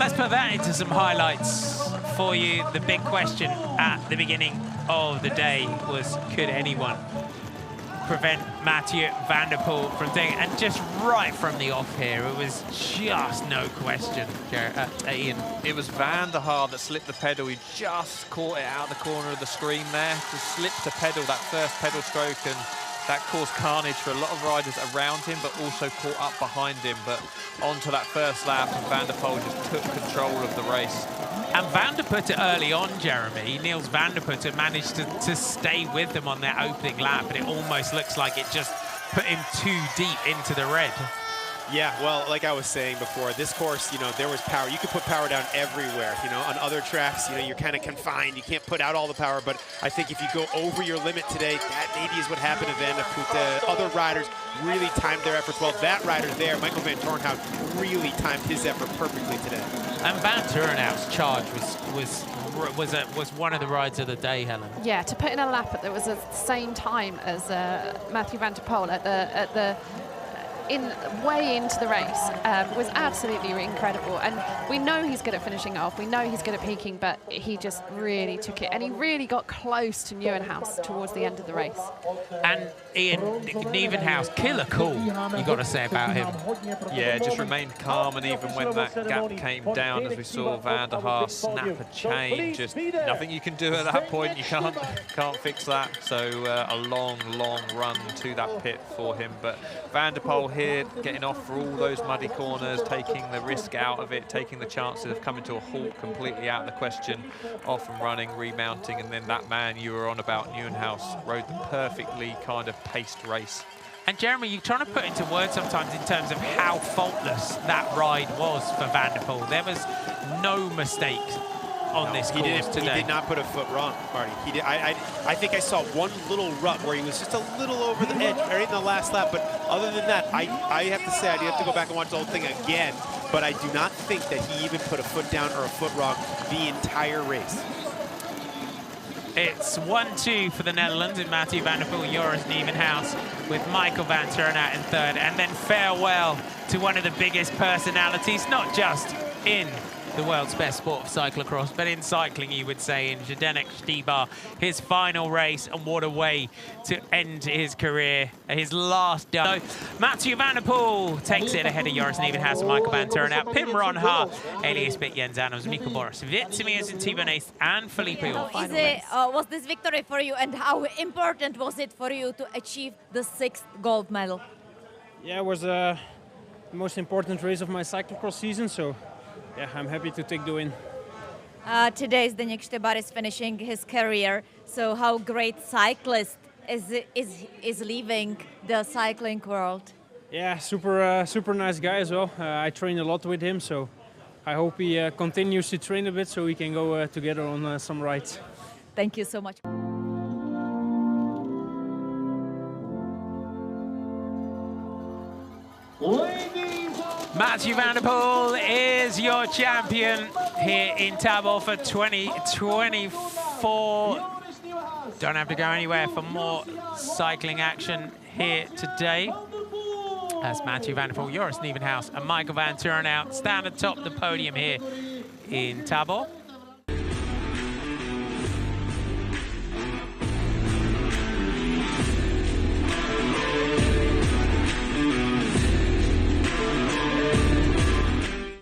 Let's put that into some highlights for you. The big question at the beginning of the day was, could anyone prevent Mathieu van der Poel from doing it? And just right from the off here, it was just no question, Ian. It was Van der Haar that slipped the pedal. He just caught it out the corner of the screen there. Just slipped the pedal, that first pedal stroke, and that caused carnage for a lot of riders around him, but also caught up behind him. But onto that first lap, and Van der Poel just took control of the race. And Van der Putte early on, Jeremy, Niels Van der Putte managed to stay with them on their opening lap, and it almost looks like it just put him too deep into the red. Yeah, well, like I was saying before, this course, you know, there was power. You could put power down everywhere. You know, on other tracks, you know, you're kind of confined. You can't put out all the power. But I think if you go over your limit today, that maybe is what happened to Van der Putte. Other riders really timed their efforts well. That rider there, Michael van Torenhout, really timed his effort perfectly today. And Van Torenhout's charge was one of the rides of the day, Helen. Yeah, to put in a lap that was at the same time as Mathieu van der Poel way into the race was absolutely incredible. And we know he's good at finishing off. We know he's good at peaking, but he just really took it. And he really got close to Nieuwenhuis towards the end of the race. And Ian, Nieuwenhuis, killer cool, you got to say about him. Yeah, just remained calm, and even when that gap came down, as we saw Van der Haar snap a chain, just nothing you can do at that point. You can't fix that. So a long run to that pit for him. But Van der Poel here getting off for all those muddy corners, taking the risk out of it, taking the chances of coming to a halt completely out of the question, off and running, remounting, and then that man you were on about, Nieuwenhuis, rode the perfectly kind of paced race. And Jeremy, you're trying to put into words sometimes in terms of how faultless that ride was for Van der Poel. There was no mistakes on this course today. He did not put a foot wrong, Marty. He did. I think I saw one little rut where he was just a little over the edge right in the last lap, but other than that, I have to say, I'd have to go back and watch the whole thing again, but I do not think that he even put a foot down or a foot wrong the entire race. It's 1-2 for the Netherlands in Mathieu van der Poel, Joris Nieuwenhuis, with Michael van Torenhout in third, and then farewell to one of the biggest personalities, not just in the world's best sport of cyclocross, but in cycling, you would say, in Zdeněk Štýbar, his final race, and what a way to end his career, his last done. So, Mathieu van der Poel takes it ahead of Joris Nieuwenhuis and Michael van Torenhout, Pim Ronhaar, Elias Pitt, Jens Adams, Mikkel Boris, Wittemiers and Thibaut Nys, and Felipe Ul. Was this victory for you, and how important was it for you to achieve the 6th gold medal? Yeah, it was the most important race of my cyclocross season, so yeah, I'm happy to take the win. Today Zdeněk Štýbar is finishing his career. So how great cyclist is leaving the cycling world? Yeah, super nice guy as well. I train a lot with him, so I hope he continues to train a bit so we can go together on some rides. Thank you so much. Mathieu van der Poel is your champion here in Tábor for 2024. Don't have to go anywhere for more cycling action here today, as Mathieu van der Poel, Joris Nieuwenhuis and Michael van Torenhout stand atop the podium here in Tábor.